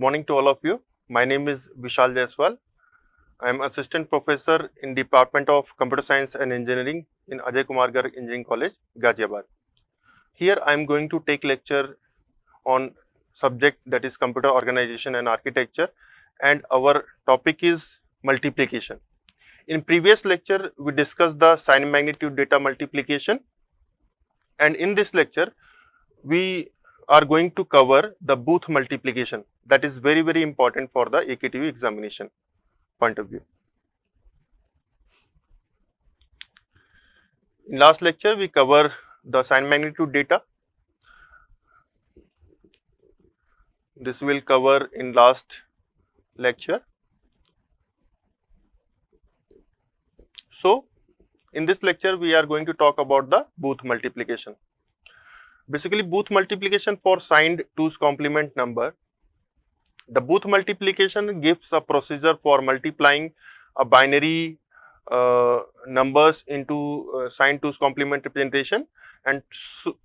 morning to all of you. My name is Vishal Jayaswal. I am Assistant Professor in Department of Computer Science and Engineering in Ajay Kumar Garg Engineering College, Ghaziabad. Here I am going to take lecture on subject that is computer organization and architecture, and our topic is multiplication. In previous lecture, we discussed the sign magnitude data multiplication, and in this lecture, we are going to cover the Booth multiplication. That is very important for the AKTV examination point of view. In last lecture, we cover the sign magnitude data. This will cover in last lecture. So, in this lecture, we are going to talk about the Booth multiplication. Basically, Booth multiplication for signed 2's complement number. The Booth multiplication gives a procedure for multiplying a binary numbers into signed 2's complement representation, and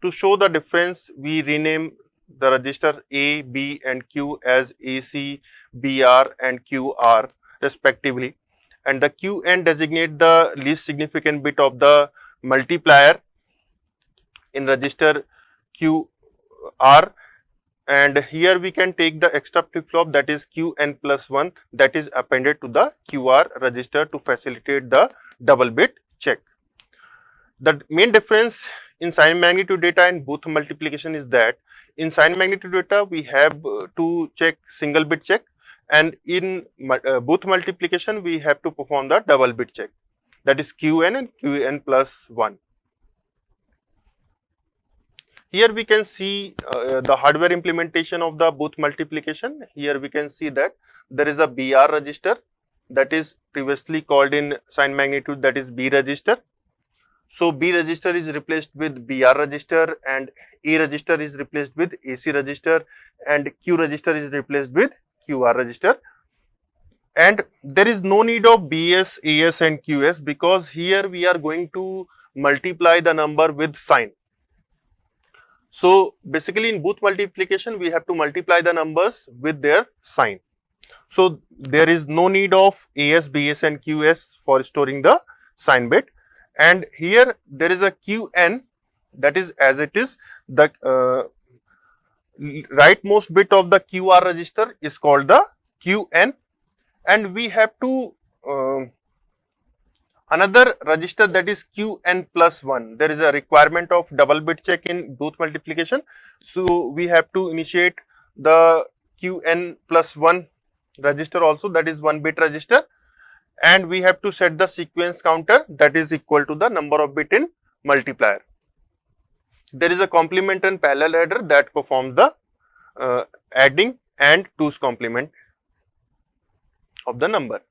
to show the difference, we rename the register A, B and Q as AC, BR and QR respectively, and the QN designate the least significant bit of the multiplier in register QR, and here we can take the extra flip-flop, that is QN plus 1, that is appended to the QR register to facilitate the double bit check. The main difference in sign magnitude data and Booth multiplication is that in sign magnitude data we have to check single bit check, and in Booth multiplication we have to perform the double bit check, that is QN and QN plus 1. Here we can see the hardware implementation of the Booth multiplication. Here we can see that there is a BR register, that is previously called in sign magnitude, that is B register. So, B register is replaced with BR register, and A register is replaced with AC register, and Q register is replaced with QR register. And there is no need of BS, AS and QS, because here we are going to multiply the number with sign. So, basically in Booth multiplication, we have to multiply the numbers with their sign. So, there is no need of AS, BS and QS for storing the sign bit, and here there is a QN, that is as it is the rightmost bit of the QR register is called the QN, and we have to another register, that is QN plus 1. There is a requirement of double bit check in Booth multiplication. So, we have to initiate the QN plus 1 register also, that is 1 bit register, and we have to set the sequence counter, that is equal to the number of bit in multiplier. There is a complement and parallel header that performs the adding and 2's complement of the number.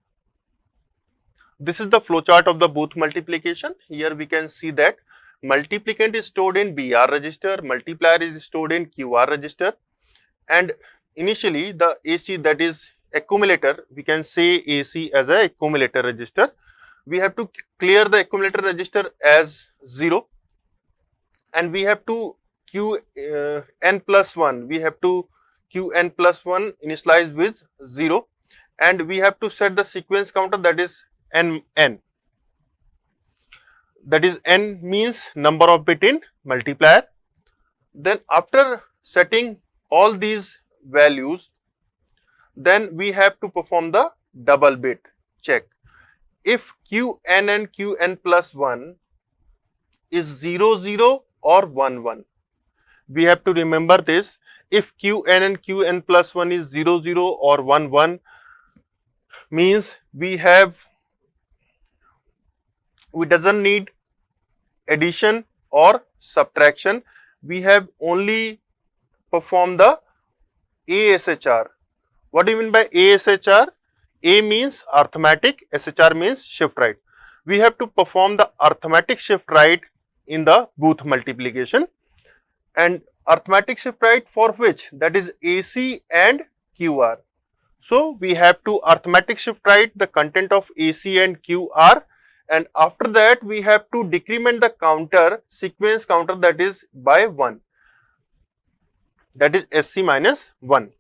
This is the flowchart of the Booth multiplication. Here we can see that multiplicand is stored in BR register, multiplier is stored in QR register, and initially the AC, that is accumulator, we can say AC as a accumulator register. We have to clear the accumulator register as 0, and we have to QN plus 1, we have to QN plus 1 initialize with 0, and we have to set the sequence counter, that is N, that is N means number of bit in multiplier. Then after setting all these values, then we have to perform the double bit check. If QN and QN plus 1 is 0, 0 or 1, 1, we have to remember this. If QN and QN plus 1 is 0, 0 or 1, 1, means we doesn't need addition or subtraction, we have only performed the ASHR. What do you mean by ASHR? A means arithmetic, SHR means shift right. We have to perform the arithmetic shift right in the Booth multiplication, and arithmetic shift right for which? That is AC and QR. So, we have to arithmetic shift right the content of AC and QR, and after that we have to decrement the counter, sequence counter, that is by 1, that is SC minus 1.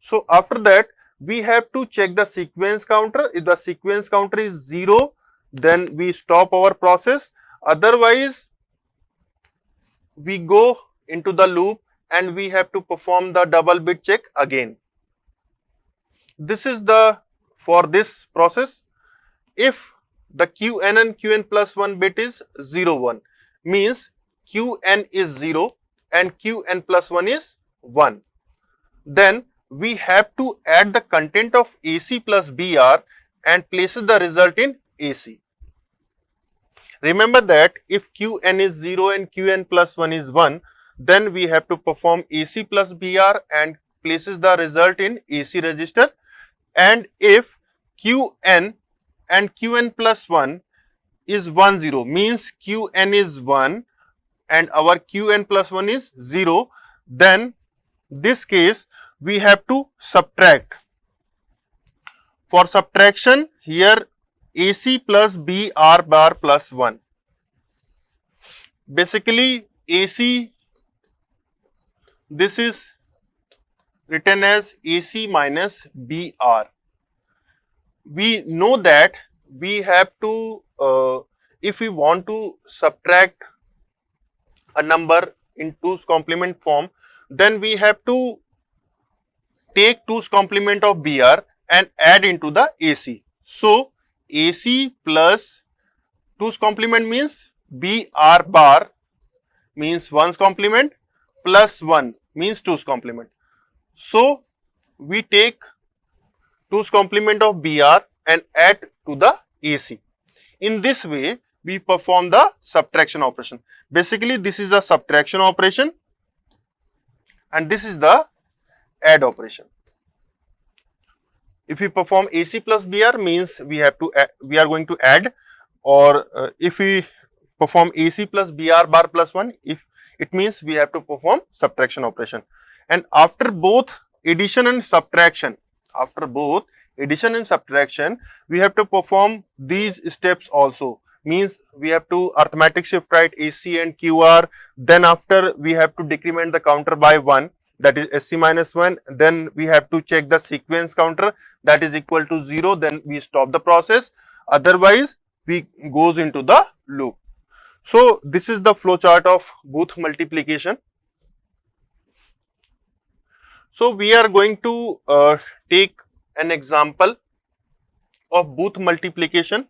So after that, we have to check the sequence counter. If the sequence counter is 0, then we stop our process. Otherwise, we go into the loop and we have to perform the double bit check again. This is the for this process. If the Qn and Qn plus 1 bit is 0, 1, means Qn is 0 and Qn plus 1 is 1. Then we have to add the content of AC plus BR and places the result in AC. Remember that if Qn is 0 and Qn plus 1 is 1, then we have to perform AC plus BR and places the result in AC register. And if Qn and Qn plus 1 is 1, 0, means Qn is 1 and our Qn plus 1 is 0, then this case we have to subtract. For subtraction, here AC plus BR bar plus 1. Basically, AC, this is written as AC minus BR. We know that we have to, if we want to subtract a number in 2's complement form, then we have to take 2's complement of BR and add into the AC. So, AC plus 2's complement means BR bar means 1's complement plus 1 means 2's complement. So, we take 2's complement of BR and add to the AC. In this way, we perform the subtraction operation. Basically, this is the subtraction operation and this is the add operation. If we perform AC plus BR means we are going to add, or if we perform AC plus BR bar plus 1, if it means we have to perform subtraction operation. And after both addition and subtraction, we have to perform these steps also. Means we have to arithmetic shift right AC and QR. Then after we have to decrement the counter by 1, that is SC minus 1. Then we have to check the sequence counter, that is equal to 0. Then we stop the process. Otherwise, we goes into the loop. So this is the flow chart of Booth multiplication. So we are going to take an example of Booth multiplication.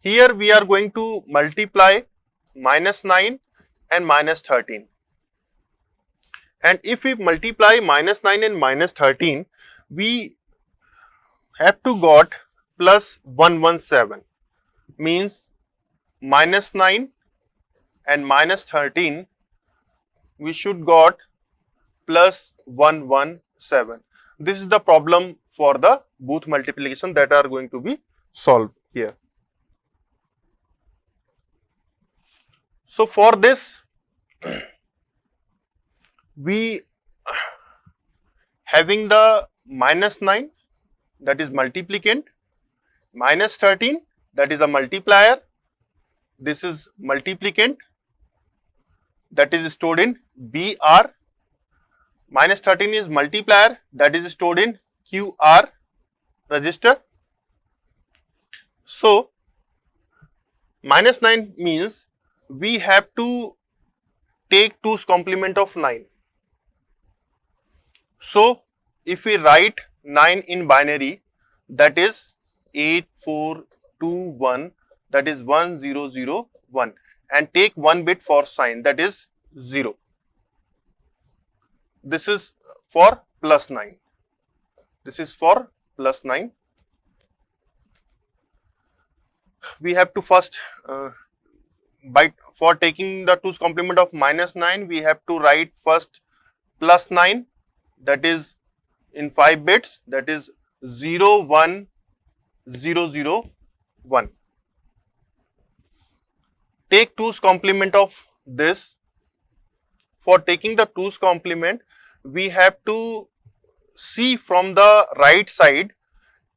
Here we are going to multiply minus 9 and minus 13. And if we multiply minus 9 and minus 13, we have to got plus 117. Means minus 9 and minus 13, we should got plus 117. This is the problem for the Booth multiplication that are going to be solved here. So for this, we having the minus 9, that is multiplicand, minus 13, that is a multiplier, this is multiplicand, that is stored in BR, minus 13 is multiplier, that is stored in QR register. So minus 9 means we have to take 2's complement of 9. So if we write 9 in binary, that is 8421, that is 1001, and take 1 bit for sign, that is 0. This is for plus 9. This is for plus 9. We have to first for taking the 2's complement of minus 9, we have to write first plus 9, that is in 5 bits, that is 01001. Take 2's complement of this. For taking the 2's complement, we have to see from the right side,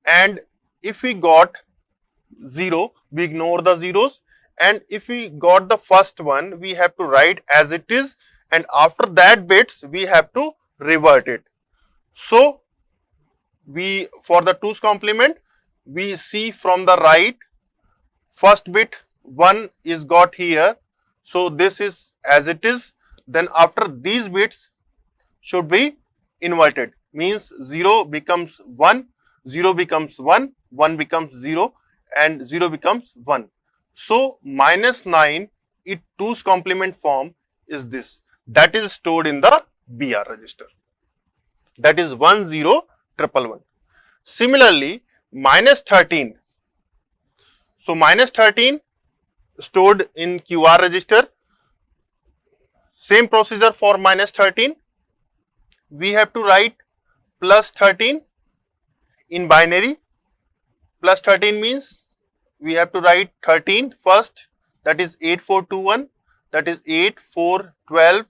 and if we got 0, we ignore the zeros, and if we got the first one, we have to write as it is, and after that bits we have to revert it. So we, for the 2's complement, we see from the right, first bit 1 is got here, so this is as it is. Then after these bits should be inverted, means 0 becomes 1, 0 becomes 1, 1 becomes 0 and 0 becomes 1. So minus 9 in 2's complement form is this, that is stored in the BR register, that is 10111. Similarly, minus 13. So minus 13 stored in QR register. Same procedure for minus 13. We have to write plus 13 in binary. Plus 13 means we have to write 13 first, that is 8421, that is 8, 4, 12,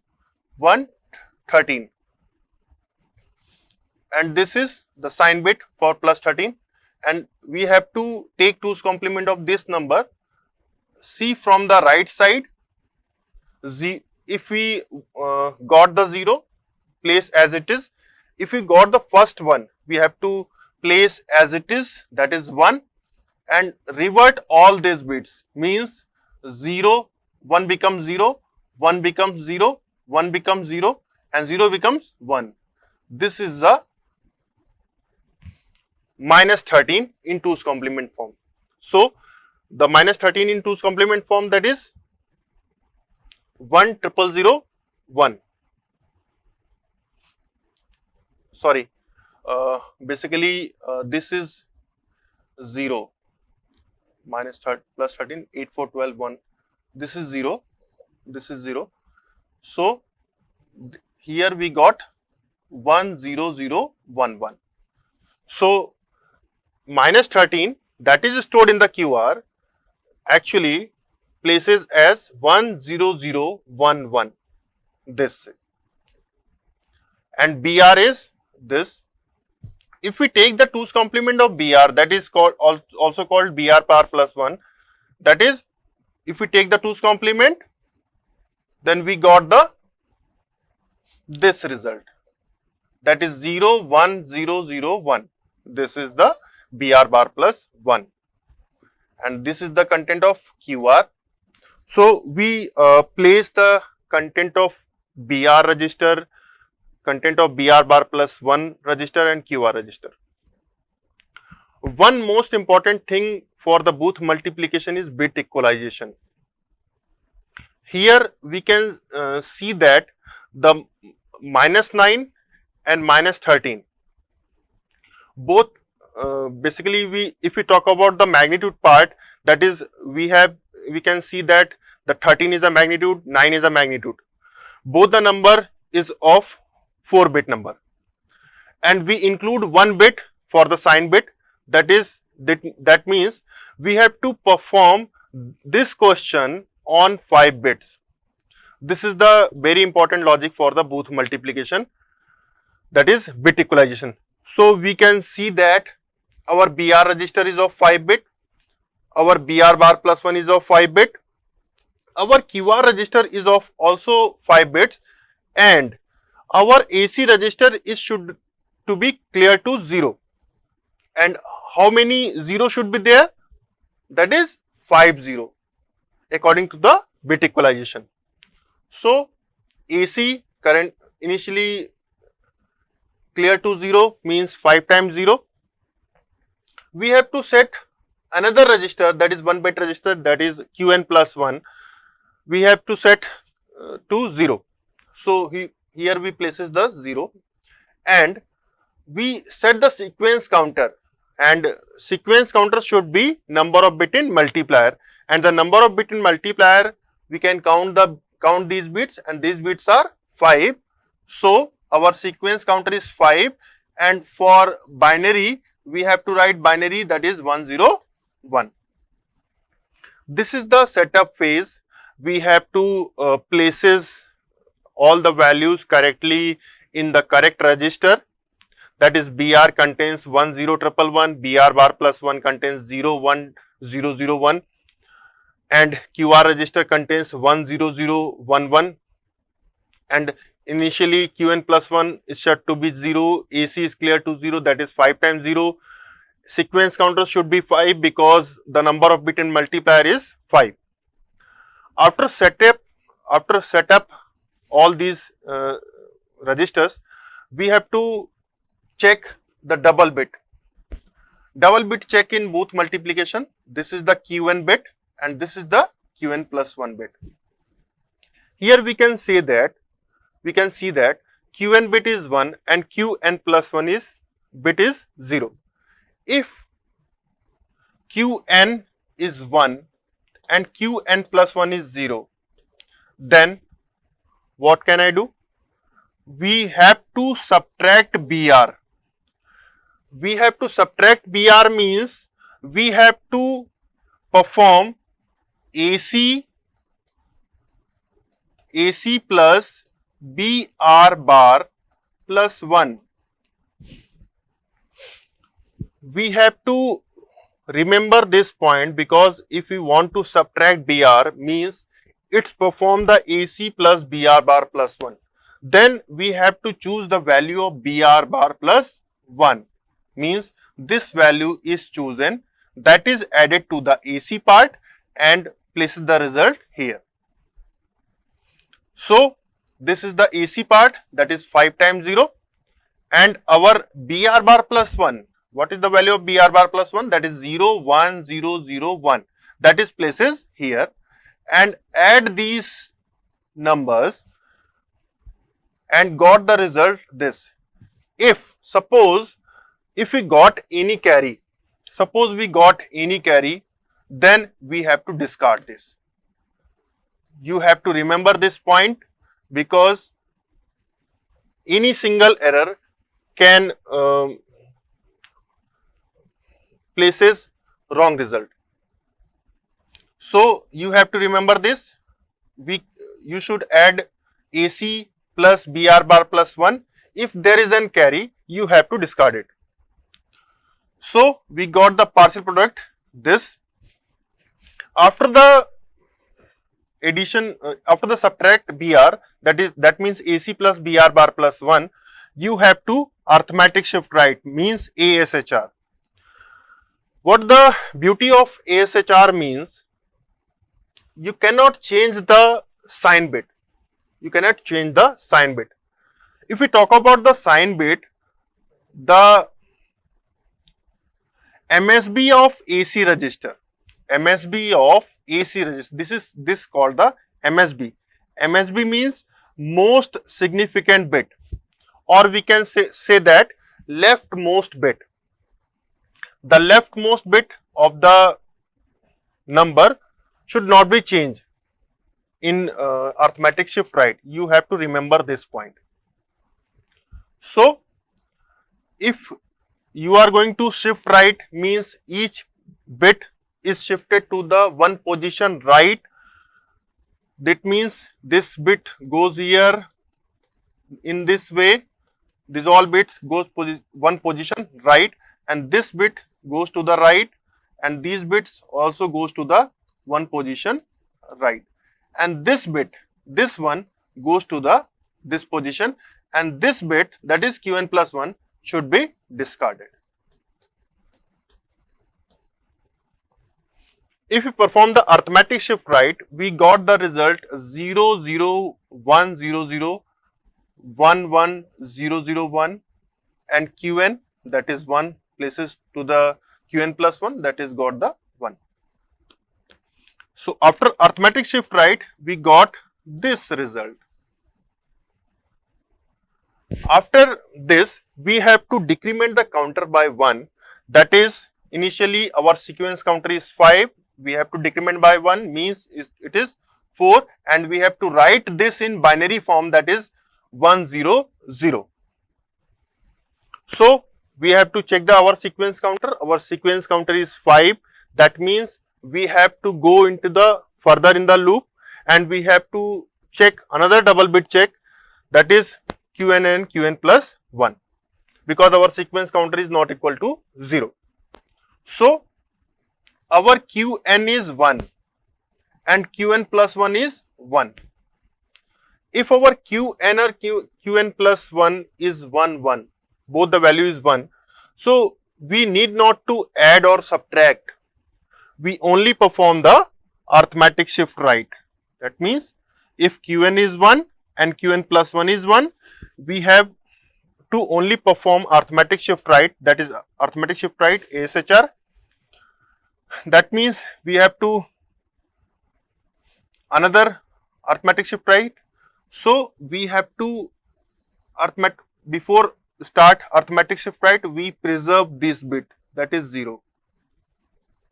1, 13. And this is the sign bit for plus 13, and we have to take 2's complement of this number. See from the right side, if we got the 0, place as it is. If we got the first one, we have to place as it is, that is 1, and revert all these bits, means 0, 1 becomes 0, 1 becomes 0, 1 becomes 0 and 0 becomes 1. This is the minus 13 in 2's complement form. So the minus 13 in 2's complement form, that is 10001. Sorry, basically this is 0, minus plus 13, 8, 4, 12, 1. This is 0, this is 0. So here we got 10011. So minus 13 that is stored in the QR actually places as 10011, this, and BR is this. If we take the 2's complement of BR, that is called also called BR power plus 1, that is, if we take the 2's complement, then we got this result, that is 01001. This is the BR bar plus 1, and this is the content of QR. So we place the content of BR register, content of BR bar plus 1 register and QR register. One most important thing for the Booth multiplication is bit equalization. Here we can see that the minus 9 and minus 13, both basically if we talk about the magnitude part, that is we can see that the 13 is a magnitude, 9 is a magnitude. Both the number is of 4-bit number, and we include 1 bit for the sign bit, that means we have to perform this question on 5 bits. This is the very important logic for the Booth multiplication, that is bit equalization. So we can see that our BR register is of 5 bit, our BR bar plus 1 is of 5 bit, our QR register is of also 5 bits, and our AC register should to be clear to 0. And how many 0 should be there? That is 50 according to the bit equalization. So AC current initially clear to 0 means 5 times 0. We have to set another register, that is 1-bit register, that is QN plus 1. We have to set to 0. So here we places the 0, and we set the sequence counter, and sequence counter should be number of bit in multiplier, and the number of bit in multiplier we can count these bits, and these bits are 5. So our sequence counter is 5, and for binary we have to write binary, that is 101. This is the setup phase. We have to places all the values correctly in the correct register, that is BR contains 10111, BR bar plus 1 contains 01001, and QR register contains 10011, and initially Qn plus 1 is set to be 0, AC is clear to 0, that is 5 times 0. Sequence counter should be 5 because the number of bit in multiplier is 5. After setup all these registers, we have to check the double bit. Double bit check in booth multiplication. This is the Qn bit and this is the Qn plus 1 bit. Here we can see that Qn bit is 1 and Qn plus 1 bit is 0. If Qn is 1 and Qn plus 1 is 0, then what can I do? We have to subtract BR. We have to subtract BR means we have to perform AC plus BR bar plus 1. We have to remember this point because if we want to subtract BR means it's perform the AC plus BR bar plus 1. Then we have to choose the value of BR bar plus 1. Means this value is chosen, that is added to the AC part and places the result here. So this is the AC part, that is 5 times 0, and our BR bar plus 1. What is the value of BR bar plus 1? That is 0, 1, 0, 0, 1. That is places here, and add these numbers and got the result this. If we got any carry, then we have to discard this. You have to remember this point because any single error can places wrong result. So you have to remember this. You should add AC plus BR bar plus 1. If there is an carry, you have to discard it. So we got the partial product this. After the addition, after the subtract BR, that means AC plus BR bar plus 1, you have to arithmetic shift right, means ASHR. What the beauty of ASHR means, you cannot change the sign bit. If we talk about the sign bit, the MSB of AC register, this is called the MSB. MSB means most significant bit, or we can say that leftmost bit. The leftmost bit of the number should not be changed in arithmetic shift right. You have to remember this point. So if you are going to shift right means each bit is shifted to the one position right. That means this bit goes here in this way. These all bits goes one position right, and this bit goes to the right, and these bits also goes to the one position right, and this bit, this one goes to the this position, and this bit, that is Qn plus 1, should be discarded. If we perform the arithmetic shift right, we got the result 0, 0, 1, 0, 0, 1, 1, 0, 0, 1, and Qn, that is 1 places to the Qn plus 1, that is got the 1. So after arithmetic shift right, we got this result. After this, we have to decrement the counter by 1, that is initially our sequence counter is 5, we have to decrement by 1 means it is 4, and we have to write this in binary form, that is 1, 0, 0. So we have to check our sequence counter. Our sequence counter is 5, that means we have to go into the further in the loop, and we have to check another double bit check, that is Qn and Qn plus 1, because our sequence counter is not equal to 0. So our Qn is 1 and Qn plus 1 is 1. If our Qn or Qn plus 1 is 1, 1, both the value is 1, so we need not to add or subtract. We only perform the arithmetic shift right. That means if Qn is 1 and Qn plus 1 is 1, we have to only perform arithmetic shift right, that is arithmetic shift right ASHR. That means we have to another arithmetic shift right. So we have to before start arithmetic shift right, we preserve this bit, that is 0.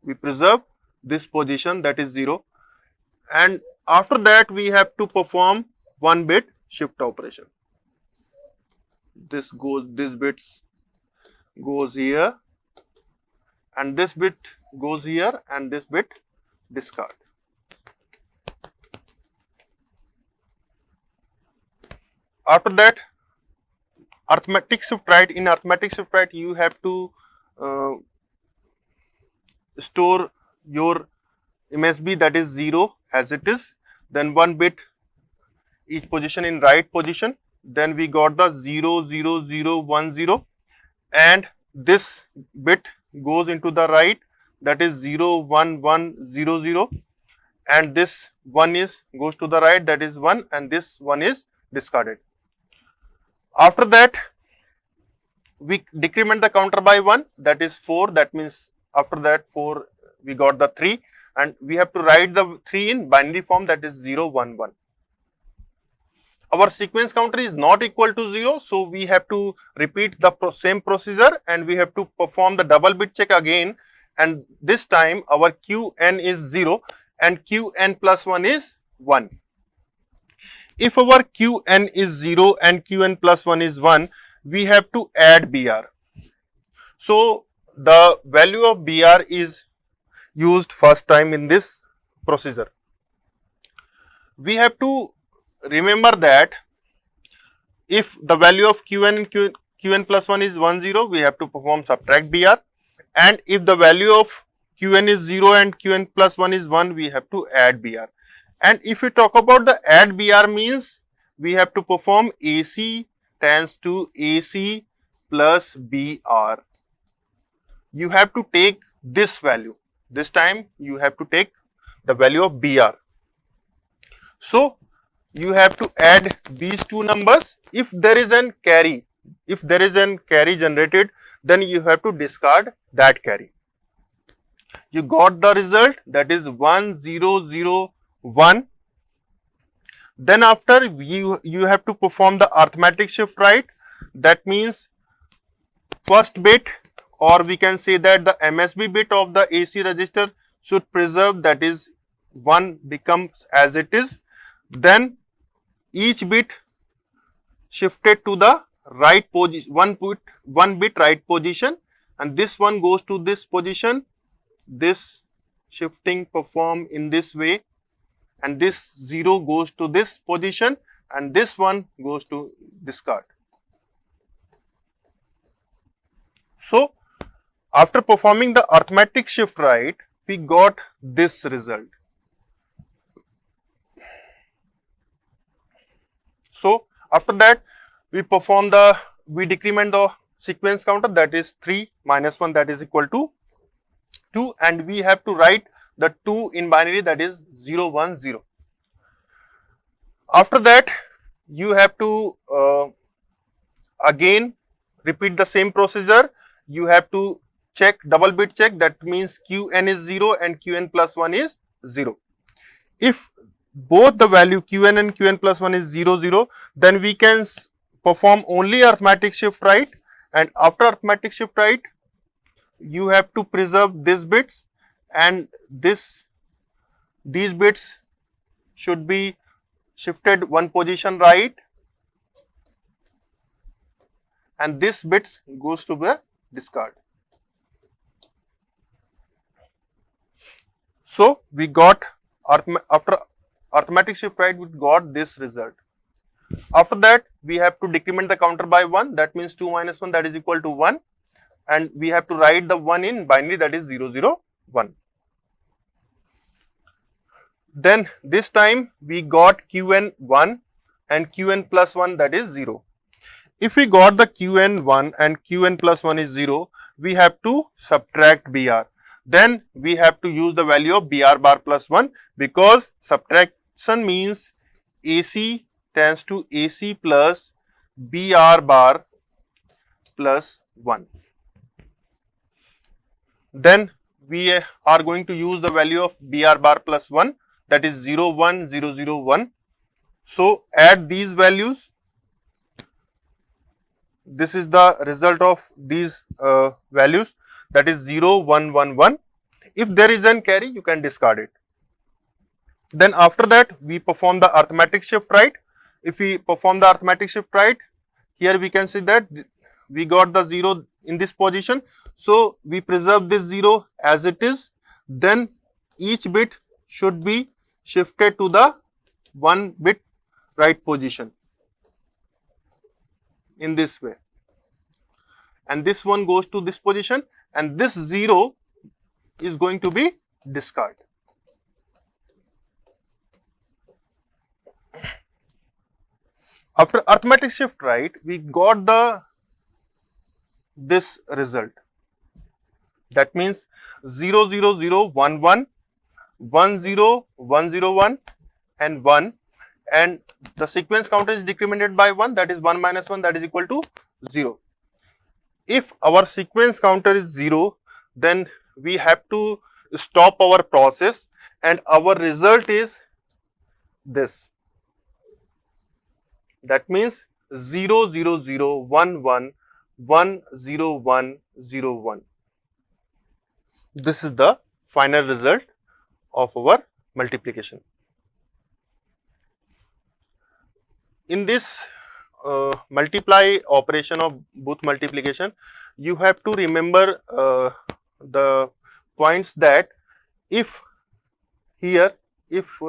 We preserve this position, that is 0, and after that we have to perform 1 bit shift operation. This bit goes here, and this bit goes here, and this bit discard. After that, arithmetic shift right, in arithmetic shift right you have to store your MSB, that is 0 as it is, then 1 bit each position in right position, then we got the 0 0 0 1 0, and this bit goes into the right, that is 0 1 1 0 0, and this 1 goes to the right, that is 1, and this 1 is discarded. After that, we decrement the counter by 1, that is 4, that means after that 4 we got the 3, and we have to write the 3 in binary form, that is 0 1 1. Our sequence counter is not equal to 0, so we have to repeat the same procedure, and we have to perform the double bit check again, and this time our Qn is 0 and Qn plus 1 is 1. If our Qn is 0 and Qn plus 1 is 1, we have to add Br. So the value of Br is used first time in this procedure. We have to remember that if the value of Qn and Qn plus 1 is 1 0, we have to perform subtract Br, and if the value of Qn is 0 and Qn plus 1 is 1, we have to add Br. And if we talk about the add Br, means we have to perform AC tends to AC plus Br. You have to take this value. This time you have to take the value of Br. So you have to add these two numbers. If there is an carry, generated, then you have to discard that carry. You got the result, that is 1 0 0 1. Then after you have to perform the arithmetic shift right. That means first bit, or we can say that the MSB bit of the AC register should preserve, that is 1 becomes as it is. Then each bit shifted to the right position, one bit right position, and this one goes to this position. This shifting perform in this way, and this 0 goes to this position, and this one goes to discard. So after performing the arithmetic shift right, we got this result. So after that, we decrement the sequence counter, that is 3 minus 1, that is equal to 2, and we have to write the 2 in binary, that is 0 1 0. After that, you have to again repeat the same procedure. You have to check, double bit check, that means Qn is 0 and Qn plus 1 is 0. If both the value Qn and Qn plus 1 is 0 0, then we can perform only arithmetic shift right, and after arithmetic shift right, you have to preserve these bits, and these bits should be shifted one position right, and this bits goes to the discard. So we got, after arithmetic shift right, we got this result. After that, we have to decrement the counter by 1, that means 2 minus 1, that is equal to 1, and we have to write the 1 in binary, that is 0 0 1. Then this time we got Qn 1 and Qn plus 1, that is 0. If we got the Qn 1 and Qn plus 1 is 0, we have to subtract Br. Then we have to use the value of Br bar plus 1, because subtraction means AC tends to AC plus Br bar plus 1. Then we are going to use the value of Br bar plus 1, that is 0, 1, 0, 0, 1. So add these values. This is the result of these values, that is 0, 1, 1, 1. If there is an carry, you can discard it. Then after that, we perform the arithmetic shift right. If we perform the arithmetic shift right, here we can see that we got the 0 in this position. So we preserve this 0 as it is. Then each bit should be shifted to the 1 bit right position in this way. And this one goes to this position, and this 0 is going to be discarded. After arithmetic shift right, we got this result. That means 0, 0, 0, 1, 1, 1, 0, 1, 0, 1 and 1, and the sequence counter is decremented by 1, that is 1 minus 1, that is equal to 0. If our sequence counter is 0, then we have to stop our process, and our result is this. That means 0, 0, 0, 1, 1, 1, 0, 1, 0, 1. This is the final result of our multiplication. In this multiply operation of booth multiplication, you have to remember the points that if here, if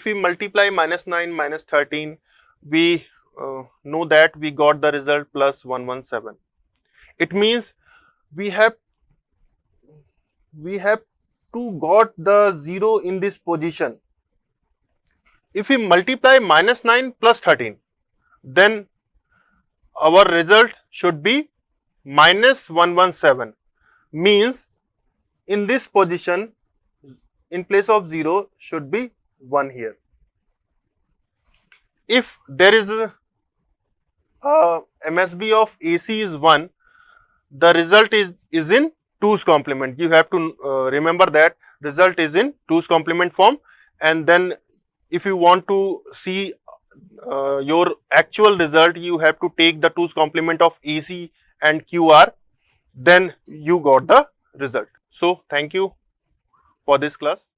we multiply minus 9 minus 13, we know that we got the result plus 117. It means we have to got the 0 in this position. If we multiply minus 9 plus 13, then our result should be minus 117, means in this position, in place of 0 should be 1 here. If there is a MSB of AC is 1, the result is in 2's complement. You have to remember that result is in 2's complement form, and then if you want to see your actual result, you have to take the 2's complement of AC and QR, then you got the result. So thank you for this class.